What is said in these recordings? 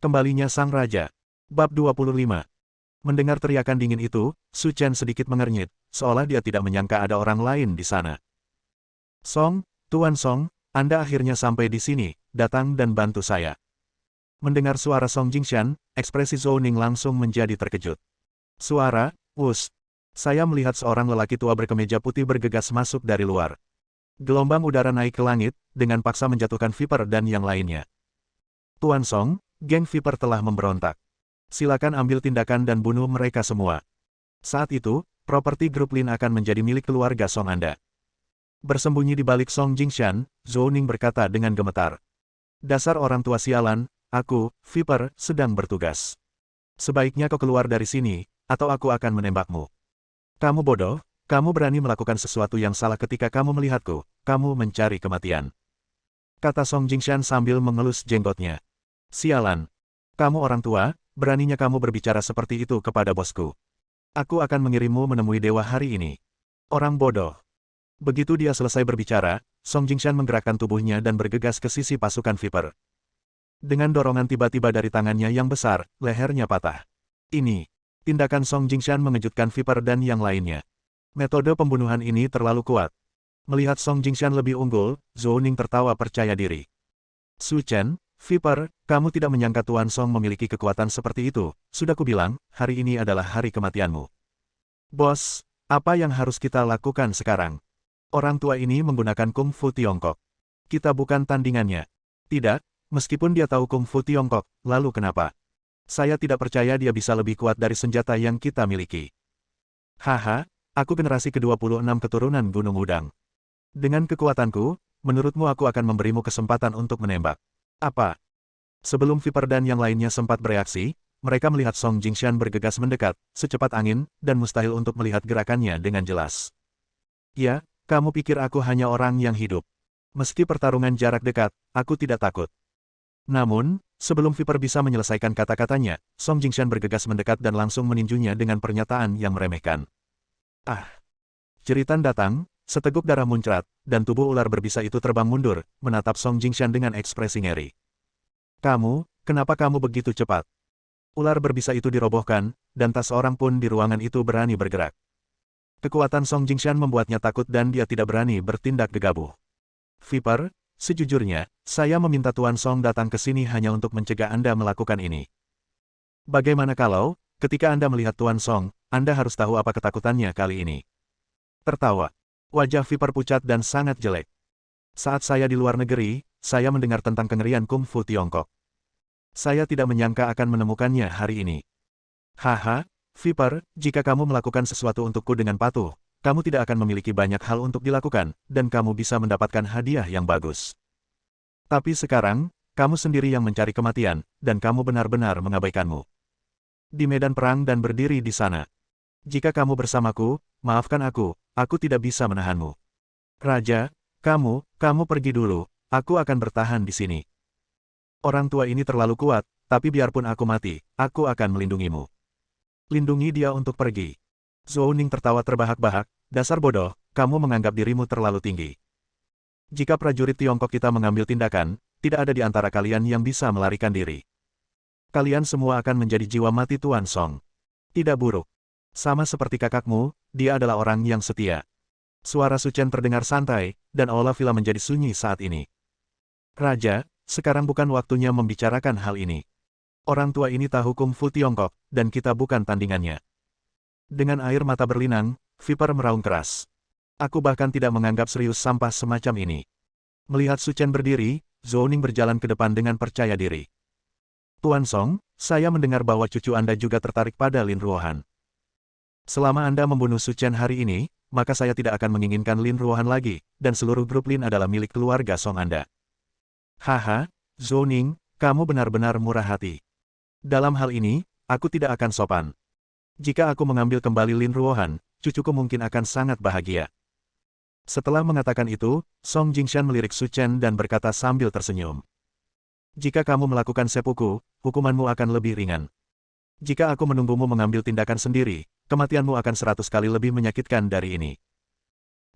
Kembalinya Sang Raja. Bab 25. Mendengar teriakan dingin itu, Su Chen sedikit mengernyit, seolah dia tidak menyangka ada orang lain di sana. Song, Tuan Song, Anda akhirnya sampai di sini, datang dan bantu saya. Mendengar suara Song Jingshan, ekspresi Zhou Ning langsung menjadi terkejut. Suara, wus. Saya melihat seorang lelaki tua berkemeja putih bergegas masuk dari luar. Gelombang udara naik ke langit, dengan paksa menjatuhkan Viper dan yang lainnya. Tuan Song, geng Viper telah memberontak. Silakan ambil tindakan dan bunuh mereka semua. Saat itu, properti grup Lin akan menjadi milik keluarga Song Anda. Bersembunyi di balik Song Jingshan, Zhou Ning berkata dengan gemetar. Dasar orang tua sialan, aku, Viper, sedang bertugas. Sebaiknya kau keluar dari sini, atau aku akan menembakmu. Kamu bodoh, kamu berani melakukan sesuatu yang salah ketika kamu melihatku, kamu mencari kematian. Kata Song Jingshan sambil mengelus jenggotnya. Sialan. Kamu orang tua, beraninya kamu berbicara seperti itu kepada bosku. Aku akan mengirimmu menemui dewa hari ini. Orang bodoh. Begitu dia selesai berbicara, Song Jingshan menggerakkan tubuhnya dan bergegas ke sisi pasukan Viper. Dengan dorongan tiba-tiba dari tangannya yang besar, lehernya patah. Ini. Tindakan Song Jingshan mengejutkan Viper dan yang lainnya. Metode pembunuhan ini terlalu kuat. Melihat Song Jingshan lebih unggul, Zhou Ning tertawa percaya diri. Su Chen, Viper, kamu tidak menyangka Tuan Song memiliki kekuatan seperti itu. Sudah kubilang, hari ini adalah hari kematianmu. Bos, apa yang harus kita lakukan sekarang? Orang tua ini menggunakan Kung Fu Tiongkok. Kita bukan tandingannya. Tidak, meskipun dia tahu Kung Fu Tiongkok, lalu kenapa? Saya tidak percaya dia bisa lebih kuat dari senjata yang kita miliki. Haha, aku generasi ke-26 keturunan Gunung Udang. Dengan kekuatanku, menurutmu aku akan memberimu kesempatan untuk menembak. Apa? Sebelum Viper dan yang lainnya sempat bereaksi, mereka melihat Song Jingshan bergegas mendekat, secepat angin, dan mustahil untuk melihat gerakannya dengan jelas. Ya, kamu pikir aku hanya orang yang hidup. Meski pertarungan jarak dekat, aku tidak takut. Namun, sebelum Viper bisa menyelesaikan kata-katanya, Song Jingshan bergegas mendekat dan langsung meninjunya dengan pernyataan yang meremehkan. Ah! Jeritan datang, seteguk darah muncrat, dan tubuh ular berbisa itu terbang mundur, menatap Song Jingshan dengan ekspresi ngeri. Kamu, kenapa kamu begitu cepat? Ular berbisa itu dirobohkan, dan tak seorang pun di ruangan itu berani bergerak. Kekuatan Song Jingshan membuatnya takut dan dia tidak berani bertindak gegabah. Viper, sejujurnya, saya meminta Tuan Song datang ke sini hanya untuk mencegah Anda melakukan ini. Bagaimana kalau, ketika Anda melihat Tuan Song, Anda harus tahu apa ketakutannya kali ini? Tertawa. Wajah Viper pucat dan sangat jelek. Saat saya di luar negeri, saya mendengar tentang kengerian Kung Fu Tiongkok. Saya tidak menyangka akan menemukannya hari ini. Haha, Viper, jika kamu melakukan sesuatu untukku dengan patuh, kamu tidak akan memiliki banyak hal untuk dilakukan, dan kamu bisa mendapatkan hadiah yang bagus. Tapi sekarang, kamu sendiri yang mencari kematian, dan kamu benar-benar mengabaikanmu. Di medan perang dan berdiri di sana. Jika kamu bersamaku, maafkan aku tidak bisa menahanmu. Raja, kamu pergi dulu, aku akan bertahan di sini. Orang tua ini terlalu kuat, tapi biarpun aku mati, aku akan melindungimu. Lindungi dia untuk pergi. Zhou Ning tertawa terbahak-bahak, dasar bodoh, kamu menganggap dirimu terlalu tinggi. Jika prajurit Tiongkok kita mengambil tindakan, tidak ada di antara kalian yang bisa melarikan diri. Kalian semua akan menjadi jiwa mati Tuan Song. Tidak buruk. Sama seperti kakakmu, dia adalah orang yang setia. Suara Su Chen terdengar santai, dan aula villa menjadi sunyi saat ini. Raja, sekarang bukan waktunya membicarakan hal ini. Orang tua ini tahu Kung Fu Tiongkok, dan kita bukan tandingannya. Dengan air mata berlinang, Viper meraung keras. Aku bahkan tidak menganggap serius sampah semacam ini. Melihat Su Chen berdiri, Zhou Ning berjalan ke depan dengan percaya diri. Tuan Song, saya mendengar bahwa cucu Anda juga tertarik pada Lin Ruohan. Selama Anda membunuh Su Chen hari ini, maka saya tidak akan menginginkan Lin Ruohan lagi, dan seluruh grup Lin adalah milik keluarga Song Anda. Haha, Zhou Ning, kamu benar-benar murah hati. Dalam hal ini, aku tidak akan sopan. Jika aku mengambil kembali Lin Ruohan, cucuku mungkin akan sangat bahagia. Setelah mengatakan itu, Song Jingshan melirik Su Chen dan berkata sambil tersenyum. Jika kamu melakukan seppuku, hukumanmu akan lebih ringan. Jika aku menunggumu mengambil tindakan sendiri, kematianmu akan 100 kali lebih menyakitkan dari ini.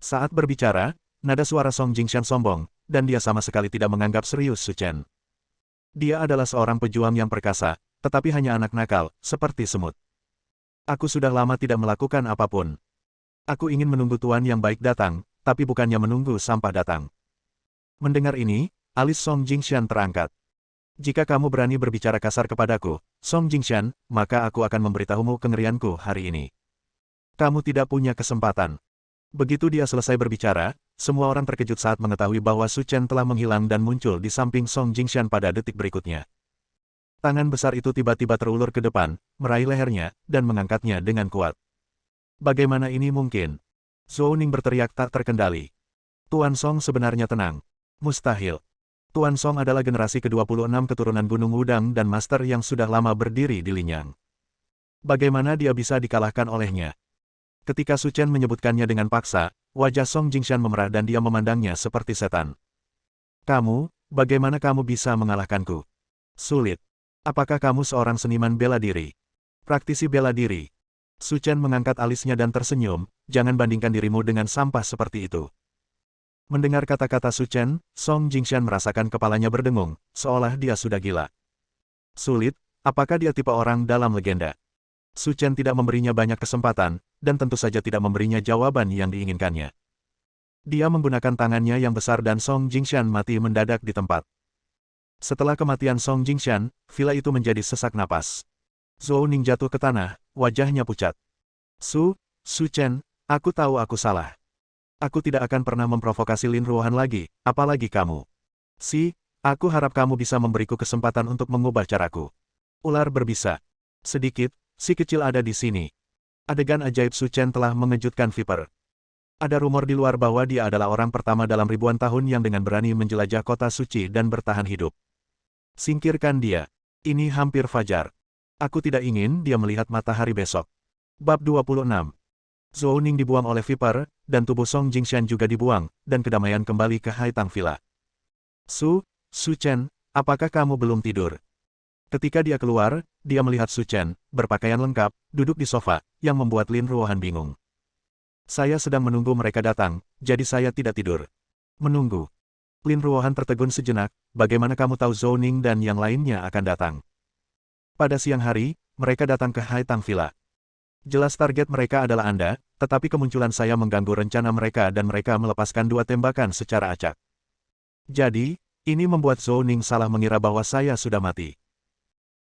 Saat berbicara, nada suara Song Jingshan sombong, dan dia sama sekali tidak menganggap serius Su Chen. Dia adalah seorang pejuang yang perkasa, tetapi hanya anak nakal, seperti semut. Aku sudah lama tidak melakukan apapun. Aku ingin menunggu tuan yang baik datang, tapi bukannya menunggu sampah datang. Mendengar ini, alis Song Jingshan terangkat. Jika kamu berani berbicara kasar kepadaku, Song Jingshan, maka aku akan memberitahumu kengerianku hari ini. Kamu tidak punya kesempatan. Begitu dia selesai berbicara, semua orang terkejut saat mengetahui bahwa Su Chen telah menghilang dan muncul di samping Song Jingshan pada detik berikutnya. Tangan besar itu tiba-tiba terulur ke depan, meraih lehernya, dan mengangkatnya dengan kuat. Bagaimana ini mungkin? Zhou Ning berteriak tak terkendali. Tuan Song sebenarnya tenang. Mustahil. Tuan Song adalah generasi ke-26 keturunan Gunung Wudang dan master yang sudah lama berdiri di Linyang. Bagaimana dia bisa dikalahkan olehnya? Ketika Su Chen menyebutkannya dengan paksa, wajah Song Jingshan memerah dan dia memandangnya seperti setan. Kamu, bagaimana kamu bisa mengalahkanku? Sulit. Apakah kamu seorang seniman bela diri? Praktisi bela diri. Su Chen mengangkat alisnya dan tersenyum, jangan bandingkan dirimu dengan sampah seperti itu. Mendengar kata-kata Su Chen, Song Jingshan merasakan kepalanya berdengung, seolah dia sudah gila. Sulit, apakah dia tipe orang dalam legenda? Su Chen tidak memberinya banyak kesempatan, dan tentu saja tidak memberinya jawaban yang diinginkannya. Dia menggunakan tangannya yang besar dan Song Jingshan mati mendadak di tempat. Setelah kematian Song Jingshan, villa itu menjadi sesak napas. Zhou Ning jatuh ke tanah, wajahnya pucat. Su Chen, aku tahu aku salah. Aku tidak akan pernah memprovokasi Lin Ruohan lagi, apalagi kamu. Aku harap kamu bisa memberiku kesempatan untuk mengubah caraku. Ular berbisa. Sedikit, si kecil ada di sini. Adegan ajaib Su Chen telah mengejutkan Viper. Ada rumor di luar bahwa dia adalah orang pertama dalam ribuan tahun yang dengan berani menjelajah kota suci dan bertahan hidup. Singkirkan dia. Ini hampir fajar. Aku tidak ingin dia melihat matahari besok. Bab 26. Zhou Ning dibuang oleh Viper, dan tubuh Song Jingshan juga dibuang, dan kedamaian kembali ke Haitang Villa. Su Chen, apakah kamu belum tidur? Ketika dia keluar, dia melihat Su Chen, berpakaian lengkap, duduk di sofa, yang membuat Lin Ruohan bingung. Saya sedang menunggu mereka datang, jadi saya tidak tidur. Menunggu. Lin Ruohan tertegun sejenak, bagaimana kamu tahu Zhou Ning dan yang lainnya akan datang? Pada siang hari, mereka datang ke Haitang Villa. Jelas target mereka adalah Anda, tetapi kemunculan saya mengganggu rencana mereka dan mereka melepaskan 2 tembakan secara acak. Jadi, ini membuat Zhou Ning salah mengira bahwa saya sudah mati.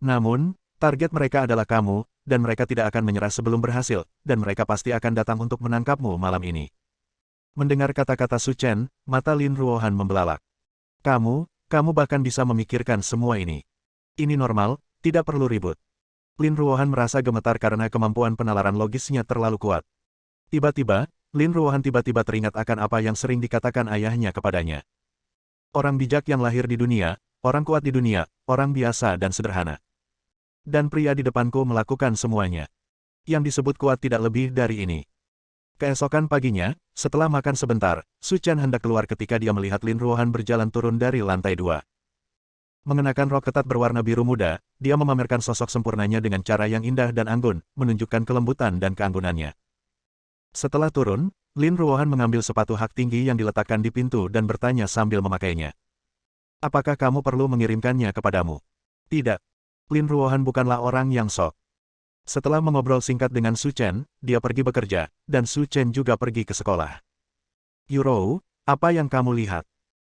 Namun, target mereka adalah kamu, dan mereka tidak akan menyerah sebelum berhasil, dan mereka pasti akan datang untuk menangkapmu malam ini. Mendengar kata-kata Su Chen, mata Lin Ruohan membelalak. Kamu bahkan bisa memikirkan semua ini. Ini normal. Tidak perlu ribut. Lin Ruohan merasa gemetar karena kemampuan penalaran logisnya terlalu kuat. Tiba-tiba, Lin Ruohan tiba-tiba teringat akan apa yang sering dikatakan ayahnya kepadanya. Orang bijak yang lahir di dunia, orang kuat di dunia, orang biasa dan sederhana. Dan pria di depanku melakukan semuanya. Yang disebut kuat tidak lebih dari ini. Keesokan paginya, setelah makan sebentar, Su Chen hendak keluar ketika dia melihat Lin Ruohan berjalan turun dari lantai 2. Mengenakan rok ketat berwarna biru muda, dia memamerkan sosok sempurnanya dengan cara yang indah dan anggun, menunjukkan kelembutan dan keanggunannya. Setelah turun, Lin Ruohan mengambil sepatu hak tinggi yang diletakkan di pintu dan bertanya sambil memakainya. Apakah kamu perlu mengirimkannya kepadamu? Tidak. Lin Ruohan bukanlah orang yang sok. Setelah mengobrol singkat dengan Su Chen, dia pergi bekerja, dan Su Chen juga pergi ke sekolah. Yurou, apa yang kamu lihat?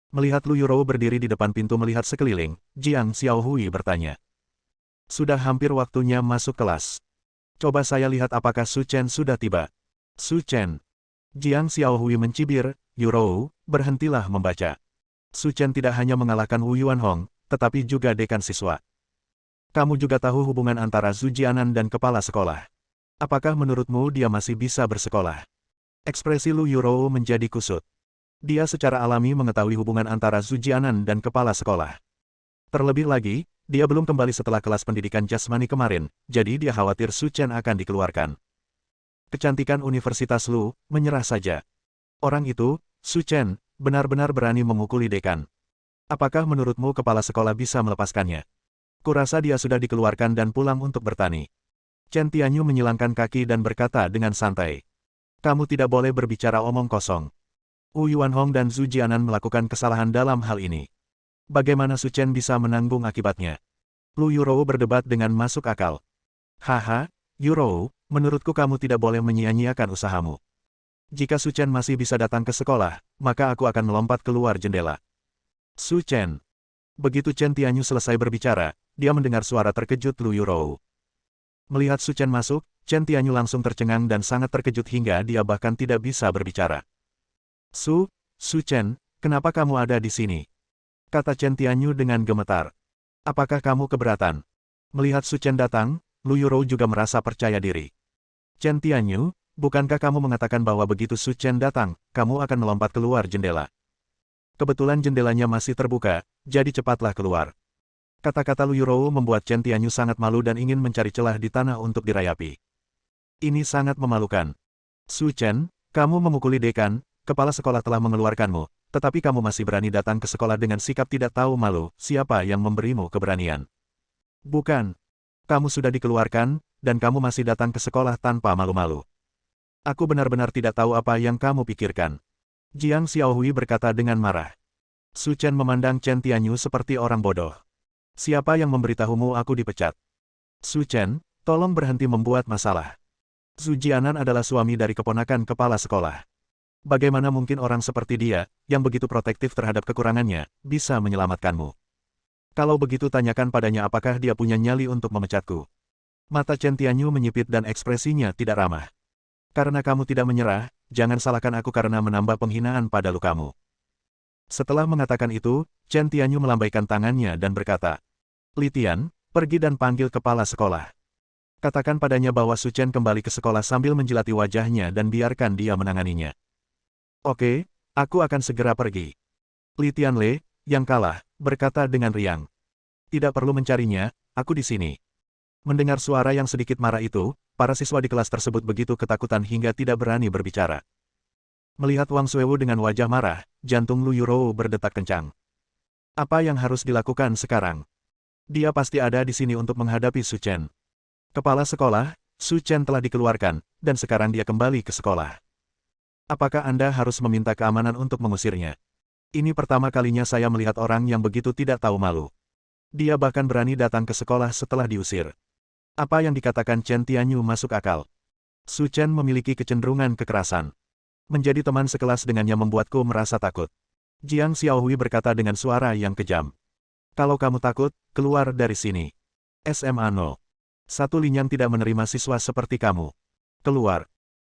Melihat Lu Yurou berdiri di depan pintu melihat sekeliling, Jiang Xiaohui bertanya. Sudah hampir waktunya masuk kelas. Coba saya lihat apakah Su Chen sudah tiba. Su Chen. Jiang Xiaohui mencibir, Yurou, berhentilah membaca. Su Chen tidak hanya mengalahkan Wu Yuanhong, tetapi juga dekan siswa. Kamu juga tahu hubungan antara Zhu Jianan dan kepala sekolah. Apakah menurutmu dia masih bisa bersekolah? Ekspresi Lu Yurou menjadi kusut. Dia secara alami mengetahui hubungan antara Zhu Jianan dan kepala sekolah. Terlebih lagi, dia belum kembali setelah kelas pendidikan jasmani kemarin, jadi dia khawatir Su Chen akan dikeluarkan. Kecantikan Universitas Lu, menyerah saja. Orang itu, Su Chen, benar-benar berani memukuli dekan. Apakah menurutmu kepala sekolah bisa melepaskannya? Kurasa dia sudah dikeluarkan dan pulang untuk bertani. Chen Tianyu menyilangkan kaki dan berkata dengan santai. Kamu tidak boleh berbicara omong kosong. Wu Yuanhong dan Zhu Jianan melakukan kesalahan dalam hal ini. Bagaimana Su Chen bisa menanggung akibatnya? Lu Yurou berdebat dengan masuk akal. Haha, Yurou, menurutku kamu tidak boleh menyia-nyiakan usahamu. Jika Su Chen masih bisa datang ke sekolah, maka aku akan melompat keluar jendela. Su Chen. Begitu Chen Tianyu selesai berbicara, dia mendengar suara terkejut Lu Yurou. Melihat Su Chen masuk, Chen Tianyu langsung tercengang dan sangat terkejut hingga dia bahkan tidak bisa berbicara. Su Chen, kenapa kamu ada di sini? Kata Chen Tianyu dengan gemetar. Apakah kamu keberatan? Melihat Su Chen datang, Lu Yurou juga merasa percaya diri. Chen Tianyu, bukankah kamu mengatakan bahwa begitu Su Chen datang, kamu akan melompat keluar jendela? Kebetulan jendelanya masih terbuka, jadi cepatlah keluar. Kata-kata Lu Yurou membuat Chen Tianyu sangat malu dan ingin mencari celah di tanah untuk dirayapi. Ini sangat memalukan. Su Chen, kamu memukuli dekan, kepala sekolah telah mengeluarkanmu. Tetapi kamu masih berani datang ke sekolah dengan sikap tidak tahu malu, siapa yang memberimu keberanian? Bukan. Kamu sudah dikeluarkan, dan kamu masih datang ke sekolah tanpa malu-malu. Aku benar-benar tidak tahu apa yang kamu pikirkan. Jiang Xiaohui berkata dengan marah. Su Chen memandang Chen Tianyu seperti orang bodoh. Siapa yang memberitahumu aku dipecat? Su Chen, tolong berhenti membuat masalah. Zhu Jianan adalah suami dari keponakan kepala sekolah. Bagaimana mungkin orang seperti dia, yang begitu protektif terhadap kekurangannya, bisa menyelamatkanmu? Kalau begitu tanyakan padanya apakah dia punya nyali untuk memecatku. Mata Chen Tianyu menyipit dan ekspresinya tidak ramah. Karena kamu tidak menyerah, jangan salahkan aku karena menambah penghinaan pada lukamu. Setelah mengatakan itu, Chen Tianyu melambaikan tangannya dan berkata, Li Tian, pergi dan panggil kepala sekolah. Katakan padanya bahwa Su Chen kembali ke sekolah sambil menjilati wajahnya dan biarkan dia menanganinya. Oke, aku akan segera pergi. Li Tianle, yang kalah, berkata dengan riang. Tidak perlu mencarinya, aku di sini. Mendengar suara yang sedikit marah itu, para siswa di kelas tersebut begitu ketakutan hingga tidak berani berbicara. Melihat Wang Suewu dengan wajah marah, jantung Lu Yurou berdetak kencang. Apa yang harus dilakukan sekarang? Dia pasti ada di sini untuk menghadapi Su Chen. Kepala sekolah, Su Chen telah dikeluarkan, dan sekarang dia kembali ke sekolah. Apakah Anda harus meminta keamanan untuk mengusirnya? Ini pertama kalinya saya melihat orang yang begitu tidak tahu malu. Dia bahkan berani datang ke sekolah setelah diusir. Apa yang dikatakan Chen Tianyu masuk akal. Su Chen memiliki kecenderungan kekerasan. Menjadi teman sekelas dengannya membuatku merasa takut. Jiang Xiaohui berkata dengan suara yang kejam. Kalau kamu takut, keluar dari sini. SMA 0. Satu Linyang tidak menerima siswa seperti kamu. Keluar.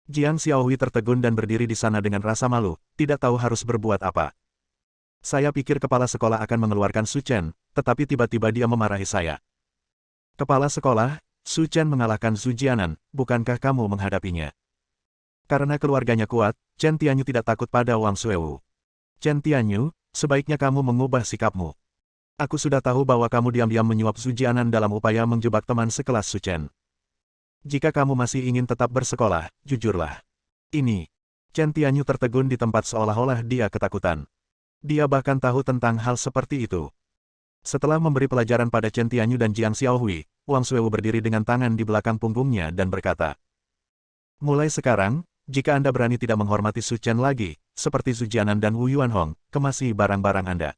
Jiang Xiaohui tertegun dan berdiri di sana dengan rasa malu, tidak tahu harus berbuat apa. Saya pikir kepala sekolah akan mengeluarkan Su Chen, tetapi tiba-tiba dia memarahi saya. Kepala sekolah, Su Chen mengalahkan Zhu Jianan, bukankah kamu menghadapinya? Karena keluarganya kuat, Chen Tianyu tidak takut pada Wang Suewu. Chen Tianyu, sebaiknya kamu mengubah sikapmu. Aku sudah tahu bahwa kamu diam-diam menyuap Zhu Jianan dalam upaya menjebak teman sekelas Su Chen. Jika kamu masih ingin tetap bersekolah, jujurlah. Ini. Chen Tianyu tertegun di tempat seolah-olah dia ketakutan. Dia bahkan tahu tentang hal seperti itu. Setelah memberi pelajaran pada Chen Tianyu dan Jiang Xiaohui, Wang Suewu berdiri dengan tangan di belakang punggungnya dan berkata, mulai sekarang, jika Anda berani tidak menghormati Su Chen lagi, seperti Zhu Jianan dan Wu Yuanhong, kemasi barang-barang Anda.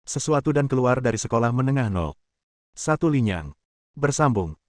Sesuatu dan keluar dari sekolah menengah 0. 1 Linyang. Bersambung.